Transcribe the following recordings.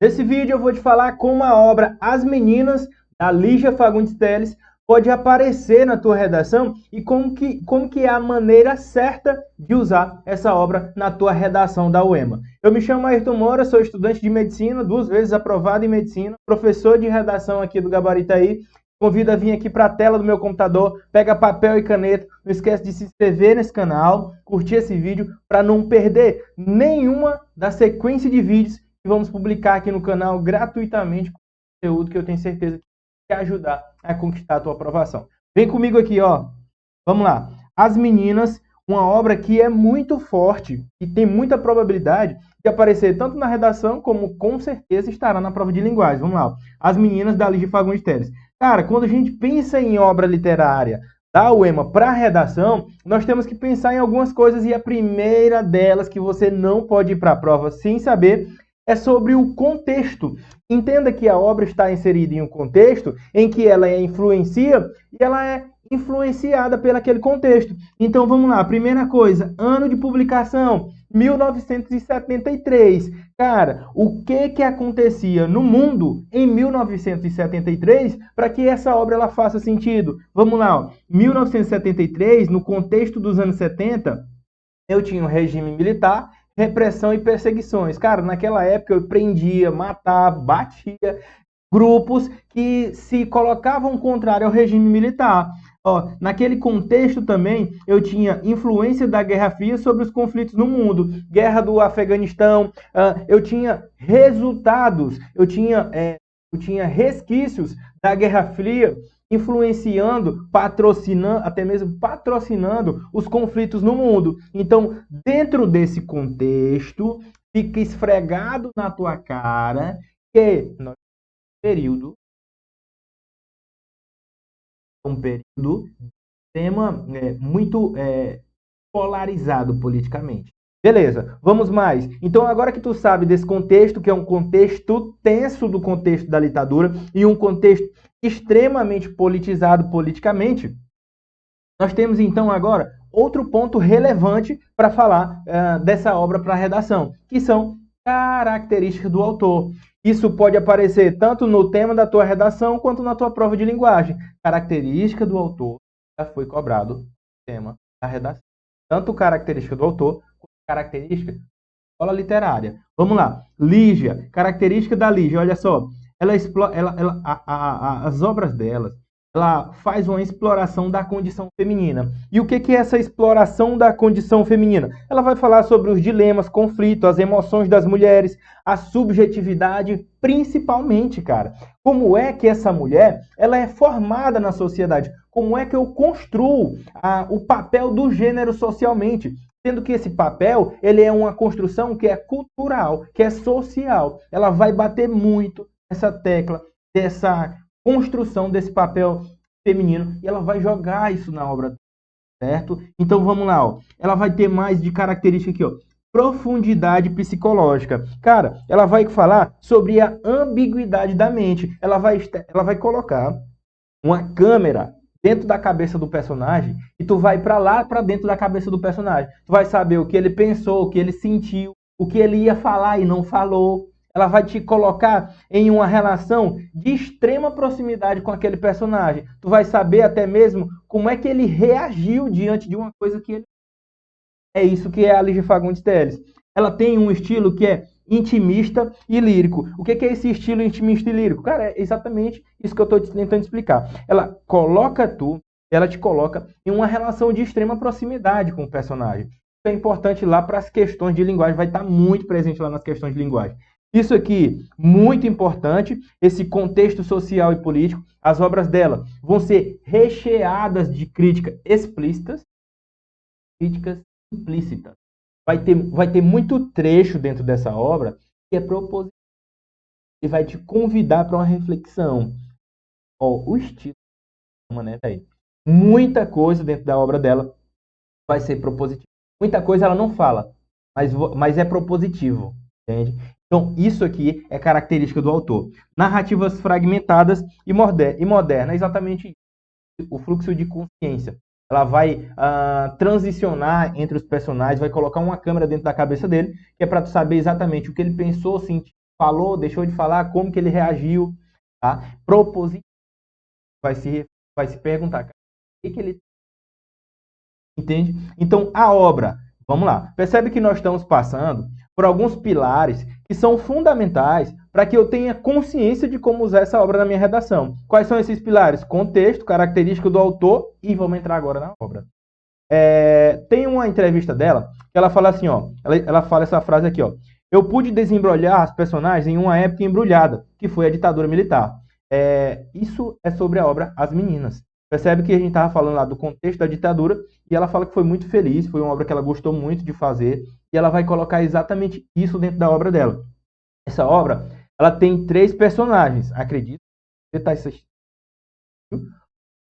Nesse vídeo eu vou te falar como a obra As Meninas, da Lígia Fagundes Telles, pode aparecer na tua redação e como que é a maneira certa de usar essa obra na tua redação da UEMA. Eu me chamo Ayrton Moura, sou estudante de medicina, 2 vezes aprovado em medicina, professor de redação aqui do Gabaritaí. Convido a vir aqui para a tela do meu computador, pega papel e caneta, não esquece de se inscrever nesse canal, curtir esse vídeo para não perder nenhuma da sequência de vídeos que vamos publicar aqui no canal gratuitamente, com conteúdo que eu tenho certeza que vai ajudar a conquistar a tua aprovação. Vem comigo aqui, ó. Vamos lá. As Meninas, uma obra que é muito forte e tem muita probabilidade de aparecer tanto na redação como com certeza estará na prova de linguagem. Vamos lá. As Meninas, da Lígia Fagundes Telles. Cara, quando a gente pensa em obra literária da UEMA para redação, nós temos que pensar em algumas coisas e a primeira delas que você não pode ir para a prova sem saber é sobre o contexto. Entenda que a obra está inserida em um contexto em que ela influencia e ela é influenciada pelaquele contexto. Então vamos lá, primeira coisa, ano de publicação, 1973. Cara, o que acontecia no mundo em 1973 para que essa obra ela faça sentido? Vamos lá, ó. 1973, no contexto dos anos 70, eu tinha um regime militar, repressão e perseguições. Cara, naquela época eu prendia, matava, batia grupos que se colocavam contrário ao regime militar. Ó, naquele contexto também eu tinha influência da Guerra Fria sobre os conflitos no mundo. Guerra do Afeganistão, eu tinha resultados, eu tinha resquícios da Guerra Fria influenciando, patrocinando, até mesmo patrocinando os conflitos no mundo. Então, dentro desse contexto, fica esfregado na tua cara que nós período de tema muito polarizado politicamente. Beleza, vamos mais. Então, agora que tu sabe desse contexto, que é um contexto tenso do contexto da ditadura e um contexto extremamente politizado politicamente, nós temos então agora outro ponto relevante para falar dessa obra para a redação, que são características do autor. Isso pode aparecer tanto no tema da tua redação quanto na tua prova de linguagem. Característica do autor já foi cobrado no tema da redação. Tanto característica do autor quanto característica da escola literária. Vamos lá. Lígia, característica da Lígia, olha só. As obras delas, ela faz uma exploração da condição feminina. E o que é essa exploração da condição feminina? Ela vai falar sobre os dilemas, conflitos, as emoções das mulheres, a subjetividade, principalmente, cara. Como é que essa mulher ela é formada na sociedade? Como é que eu construo o papel do gênero socialmente? Sendo que esse papel ele é uma construção que é cultural, que é social. Ela vai bater muito essa tecla dessa construção desse papel feminino e ela vai jogar isso na obra, certo? Então vamos lá, ó. Ela vai ter mais de característica aqui, ó. Profundidade psicológica. Cara, ela vai falar sobre a ambiguidade da mente. Ela vai colocar uma câmera dentro da cabeça do personagem e tu vai para lá, para dentro da cabeça do personagem. Tu vai saber o que ele pensou, o que ele sentiu, o que ele ia falar e não falou. Ela vai te colocar em uma relação de extrema proximidade com aquele personagem. Tu vai saber até mesmo como é que ele reagiu diante de uma coisa que ele... É isso que é a Lígia Fagundes Telles. Ela tem um estilo que é intimista e lírico. O que é esse estilo intimista e lírico? Cara, é exatamente isso que eu estou tentando explicar. Ela te coloca em uma relação de extrema proximidade com o personagem. Isso é importante lá para as questões de linguagem, vai estar muito presente lá nas questões de linguagem. Isso aqui, muito importante, esse contexto social e político. As obras dela vão ser recheadas de críticas explícitas, críticas implícitas. Vai ter muito trecho dentro dessa obra que é propositivo e vai te convidar para uma reflexão. Ó, o estilo, né, daí. Muita coisa dentro da obra dela vai ser propositivo. Muita coisa ela não fala, mas é propositivo, entende? Então, isso aqui é característica do autor. Narrativas fragmentadas e modernas, exatamente isso. O fluxo de consciência. Ela vai transicionar entre os personagens, vai colocar uma câmera dentro da cabeça dele, que é para tu saber exatamente o que ele pensou, sentiu, falou, deixou de falar, como que ele reagiu, tá? Propositivo, vai se perguntar, cara, o que ele entende? Então, a obra, vamos lá, percebe que nós estamos passando por alguns pilares que são fundamentais para que eu tenha consciência de como usar essa obra na minha redação. Quais são esses pilares? Contexto, característica do autor e vamos entrar agora na obra. Tem uma entrevista dela que ela fala assim, ó, ela fala essa frase aqui, ó. Eu pude desembrulhar as personagens em uma época embrulhada, que foi a ditadura militar. Isso é sobre a obra As Meninas. Percebe que a gente estava falando lá do contexto da ditadura e ela fala que foi muito feliz, foi uma obra que ela gostou muito de fazer e ela vai colocar exatamente isso dentro da obra dela. Essa obra, ela tem 3 personagens, acredito. Você está assistindo,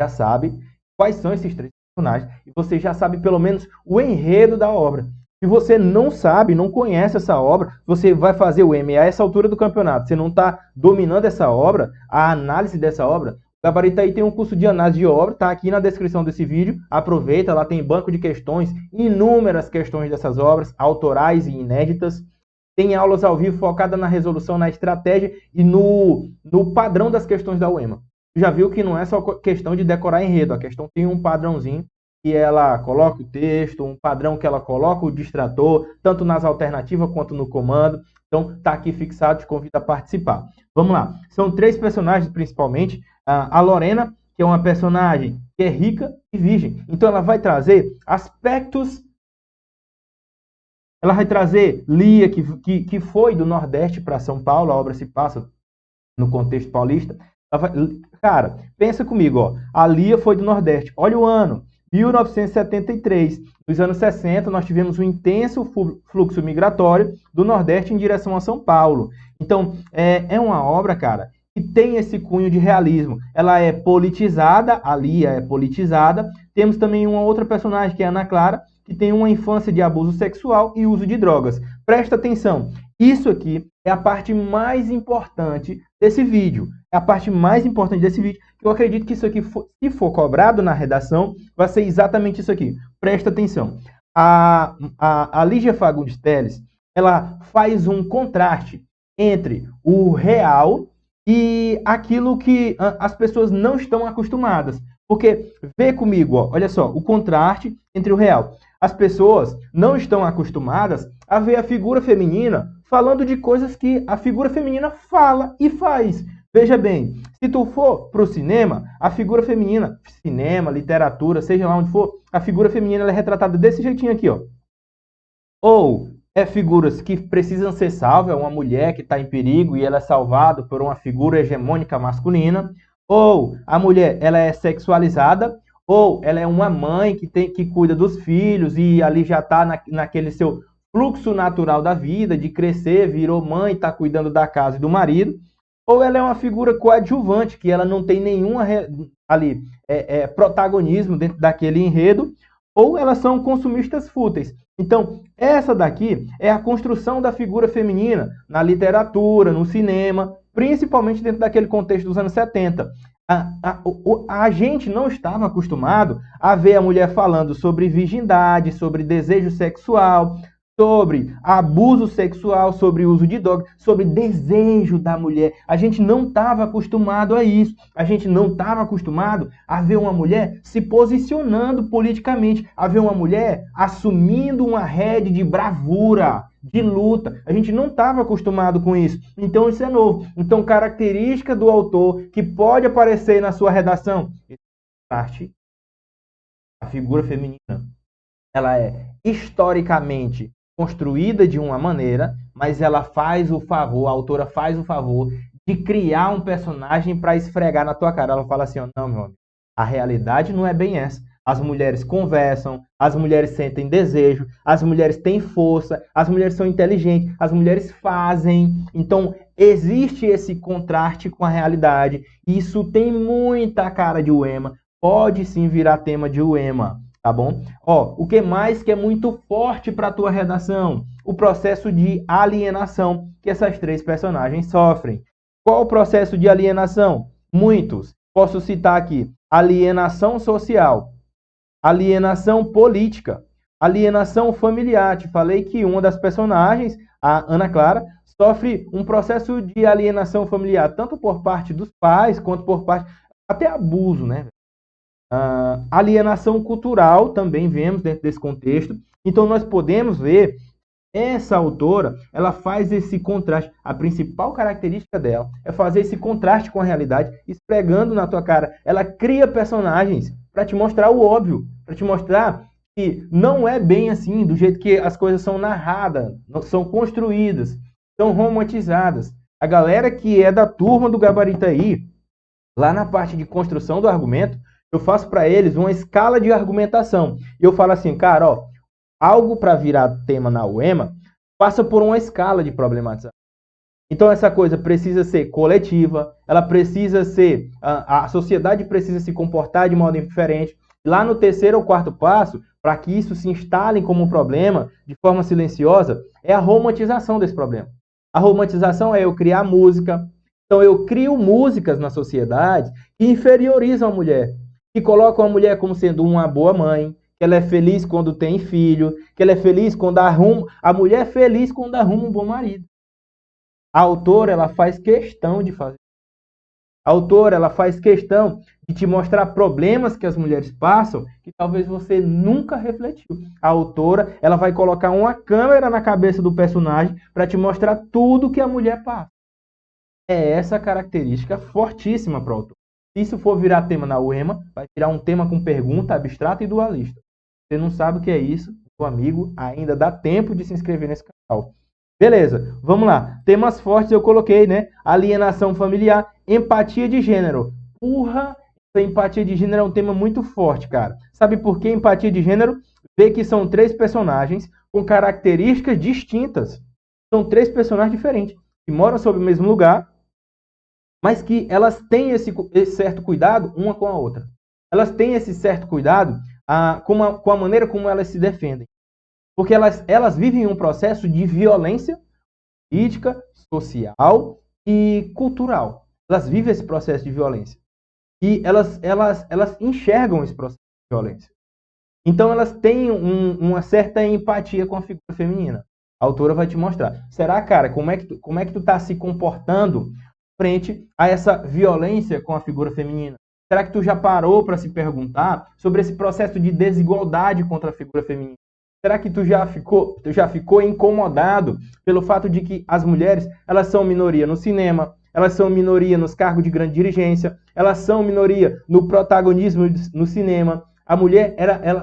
já sabe quais são esses 3 personagens e você já sabe pelo menos o enredo da obra. Se você não sabe, não conhece essa obra, você vai fazer o M a essa altura do campeonato. Você não está dominando essa obra, a análise dessa obra. O Gabarito aí tem um curso de análise de obra, tá aqui na descrição desse vídeo. Aproveita, lá tem banco de questões, inúmeras questões dessas obras, autorais e inéditas. Tem aulas ao vivo focadas na resolução, na estratégia e no padrão das questões da UEMA. Já viu que não é só questão de decorar enredo, a questão tem um padrãozinho que ela coloca o texto, um padrão que ela coloca o distrator, tanto nas alternativas quanto no comando. Então, tá aqui fixado, te convido a participar. Vamos lá. São 3 personagens, principalmente. A Lorena, que é uma personagem que é rica e virgem. Então, ela vai trazer aspectos... Ela vai trazer Lia, que foi do Nordeste para São Paulo. A obra se passa no contexto paulista. Cara, pensa comigo, ó. A Lia foi do Nordeste. Olha o ano. 1973. Nos anos 60, nós tivemos um intenso fluxo migratório do Nordeste em direção a São Paulo. Então, é uma obra, cara, que tem esse cunho de realismo. Ela é politizada, a Lia é politizada. Temos também uma outra personagem, que é a Ana Clara, que tem uma infância de abuso sexual e uso de drogas. Presta atenção, isso aqui é a parte mais importante desse vídeo. É a parte mais importante desse vídeo, que eu acredito que isso aqui, se for cobrado na redação, vai ser exatamente isso aqui. Presta atenção. A Lígia Fagundes Telles, ela faz um contraste entre o real e aquilo que as pessoas não estão acostumadas. Porque, vê comigo, ó, olha só, o contraste entre o real. As pessoas não estão acostumadas a ver a figura feminina falando de coisas que a figura feminina fala e faz. Veja bem, se tu for para o cinema, a figura feminina, cinema, literatura, seja lá onde for, a figura feminina ela é retratada desse jeitinho aqui, ó. Ou é figuras que precisam ser salvas, é uma mulher que está em perigo e ela é salvada por uma figura hegemônica masculina. Ou a mulher ela é sexualizada, ou ela é uma mãe que cuida dos filhos e ali já está naquele seu fluxo natural da vida, de crescer, virou mãe, está cuidando da casa e do marido. Ou ela é uma figura coadjuvante, que ela não tem nenhum ali, protagonismo dentro daquele enredo, ou elas são consumistas fúteis. Então, essa daqui é a construção da figura feminina na literatura, no cinema, principalmente dentro daquele contexto dos anos 70. A gente não estava acostumado a ver a mulher falando sobre virgindade, sobre desejo sexual, sobre abuso sexual, sobre uso de drogas, sobre desejo da mulher. A gente não estava acostumado a isso. A gente não estava acostumado a ver uma mulher se posicionando politicamente, a ver uma mulher assumindo uma rede de bravura, de luta. A gente não estava acostumado com isso. Então isso é novo. Então, característica do autor que pode aparecer na sua redação. A figura feminina, ela é historicamente construída de uma maneira, mas ela faz o favor, a autora faz o favor de criar um personagem para esfregar na tua cara. Ela fala assim, ó, não, meu amigo, a realidade não é bem essa. As mulheres conversam, as mulheres sentem desejo, as mulheres têm força, as mulheres são inteligentes, as mulheres fazem. Então, existe esse contraste com a realidade. Isso tem muita cara de UEMA. Pode sim virar tema de UEMA. Tá bom? Ó, o que mais que é muito forte para a tua redação? O processo de alienação que essas 3 personagens sofrem. Qual o processo de alienação? Muitos. Posso citar aqui: alienação social, alienação política, alienação familiar. Te falei que uma das personagens, a Ana Clara, sofre um processo de alienação familiar, tanto por parte dos pais, quanto por parte, até abuso, né? Alienação cultural também vemos dentro desse contexto. Então nós podemos ver essa autora, ela faz esse contraste. A principal característica dela é fazer esse contraste com a realidade, esfregando na tua cara. Ela cria personagens para te mostrar o óbvio, para te mostrar que não é bem assim, do jeito que as coisas são narradas, são construídas, são romantizadas. A galera que é da turma do Gabarito aí, lá na parte de construção do argumento, eu faço para eles uma escala de argumentação. E eu falo assim, cara, ó, algo para virar tema na UEMA passa por uma escala de problematização. Então essa coisa precisa ser coletiva, ela precisa ser, a sociedade precisa se comportar de modo diferente. Lá no terceiro ou quarto passo, para que isso se instale como um problema de forma silenciosa, é a romantização desse problema. A romantização é eu criar música. Então eu crio músicas na sociedade que inferiorizam a mulher, que colocam a mulher como sendo uma boa mãe, que ela é feliz quando tem filho, que ela é feliz quando arruma... A mulher é feliz quando arruma um bom marido. A autora, ela faz questão de fazer. A autora, ela faz questão de te mostrar problemas que as mulheres passam que talvez você nunca refletiu. A autora, ela vai colocar uma câmera na cabeça do personagem para te mostrar tudo que a mulher passa. É essa característica fortíssima para o autor. Se isso for virar tema na UEMA, vai virar um tema com pergunta abstrata e dualista. Você não sabe o que é isso, meu amigo, ainda dá tempo de se inscrever nesse canal. Beleza, vamos lá. Temas fortes eu coloquei, né? Alienação familiar, empatia de gênero. Porra, essa empatia de gênero é um tema muito forte, cara. Sabe por que empatia de gênero? Vê que são 3 personagens com características distintas. São 3 personagens diferentes, que moram sob o mesmo lugar, mas que elas têm esse certo cuidado uma com a outra. Elas têm esse certo cuidado com a maneira como elas se defendem. Porque elas vivem um processo de violência política, social e cultural. Elas vivem esse processo de violência. E elas enxergam esse processo de violência. Então elas têm uma certa empatia com a figura feminina. A autora vai te mostrar. Será, cara, como é que tu tá se comportando frente a essa violência com a figura feminina? Será que tu já parou para se perguntar sobre esse processo de desigualdade contra a figura feminina? Será que tu já ficou incomodado pelo fato de que as mulheres, elas são minoria no cinema, elas são minoria nos cargos de grande dirigência, elas são minoria no protagonismo no cinema. A mulher,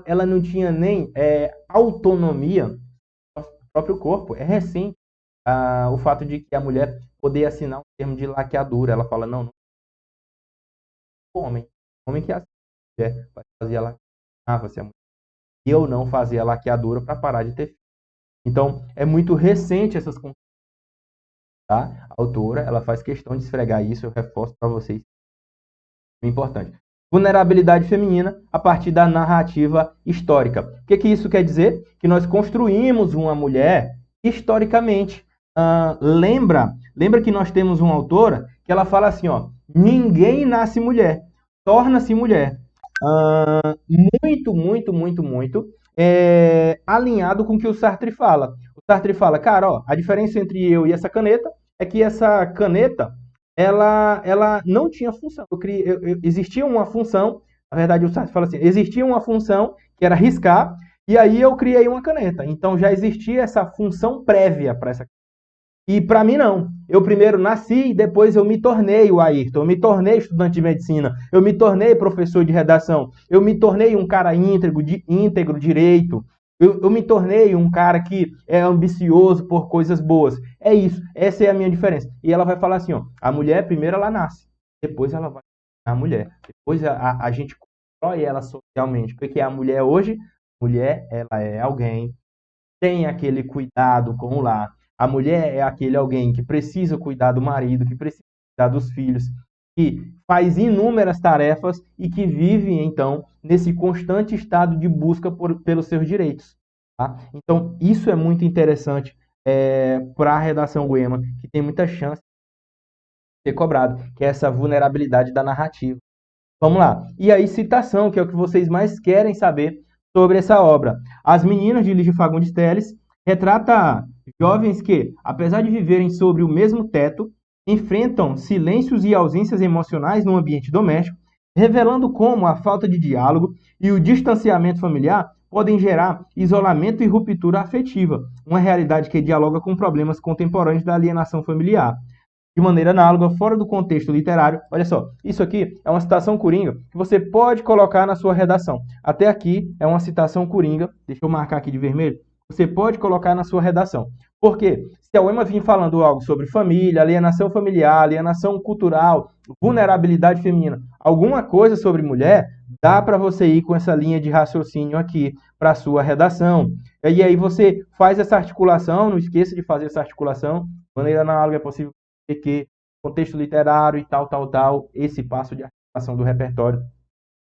ela não tinha nem autonomia no próprio corpo. É recente o fato de que a mulher poder assinar um termo de laqueadura. Ela fala, não homem que assina, mulher vai fazer a laqueadura, você é mulher. E eu não fazia a laqueadura para parar de ter filho. Então, é muito recente essas conquistas. Tá? A autora, ela faz questão de esfregar isso, eu reforço para vocês. É importante. Vulnerabilidade feminina a partir da narrativa histórica. O que isso quer dizer? Que nós construímos uma mulher historicamente. Lembra que nós temos uma autora que ela fala assim, ó, ninguém nasce mulher, torna-se mulher. Muito alinhado com o que o Sartre fala. O Sartre fala, cara, ó, a diferença entre eu e essa caneta é que essa caneta, ela não tinha função. Existia uma função, na verdade o Sartre fala assim, existia uma função que era riscar, e aí eu criei uma caneta. Então já existia essa função prévia para essa caneta. E para mim não. Eu primeiro nasci e depois eu me tornei o Ayrton. Eu me tornei estudante de medicina. Eu me tornei professor de redação. Eu me tornei um cara íntegro direito. Eu me tornei um cara que é ambicioso por coisas boas. É isso. Essa é a minha diferença. E ela vai falar assim, ó, a mulher primeiro ela nasce. Depois ela vai a mulher. Depois a gente constrói ela socialmente. O que é a mulher hoje? A mulher, ela é alguém que tem aquele cuidado com o lar. A mulher é aquele alguém que precisa cuidar do marido, que precisa cuidar dos filhos, que faz inúmeras tarefas e que vive, então, nesse constante estado de busca pelos seus direitos. Tá? Então, isso é muito interessante para a redação UEMA, que tem muita chance de ser cobrado, que é essa vulnerabilidade da narrativa. Vamos lá. E aí, citação, que é o que vocês mais querem saber sobre essa obra. As Meninas, de Lígia Fagundes Telles, retrata Jovens que, apesar de viverem sobre o mesmo teto, enfrentam silêncios e ausências emocionais no ambiente doméstico, revelando como a falta de diálogo e o distanciamento familiar podem gerar isolamento e ruptura afetiva, uma realidade que dialoga com problemas contemporâneos da alienação familiar. De maneira análoga, fora do contexto literário, olha só, isso aqui é uma citação coringa que você pode colocar na sua redação. Até aqui é uma citação coringa, deixa eu marcar aqui de vermelho, você pode colocar na sua redação. Por quê? Se a UEMA vir falando algo sobre família, alienação familiar, alienação cultural, vulnerabilidade feminina, alguma coisa sobre mulher, dá para você ir com essa linha de raciocínio aqui para a sua redação. E aí você faz essa articulação, não esqueça de fazer essa articulação, de maneira análoga é possível que contexto literário e tal, esse passo de articulação do repertório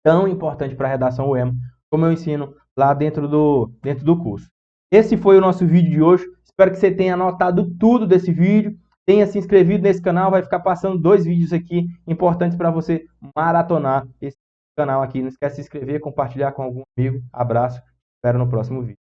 tão importante para a redação UEMA, como eu ensino lá dentro do curso. Esse foi o nosso vídeo de hoje. Espero que você tenha anotado tudo desse vídeo, tenha se inscrevido nesse canal, vai ficar passando 2 vídeos aqui importantes para você maratonar esse canal aqui. Não esquece de se inscrever, compartilhar com algum amigo. Abraço, espero no próximo vídeo.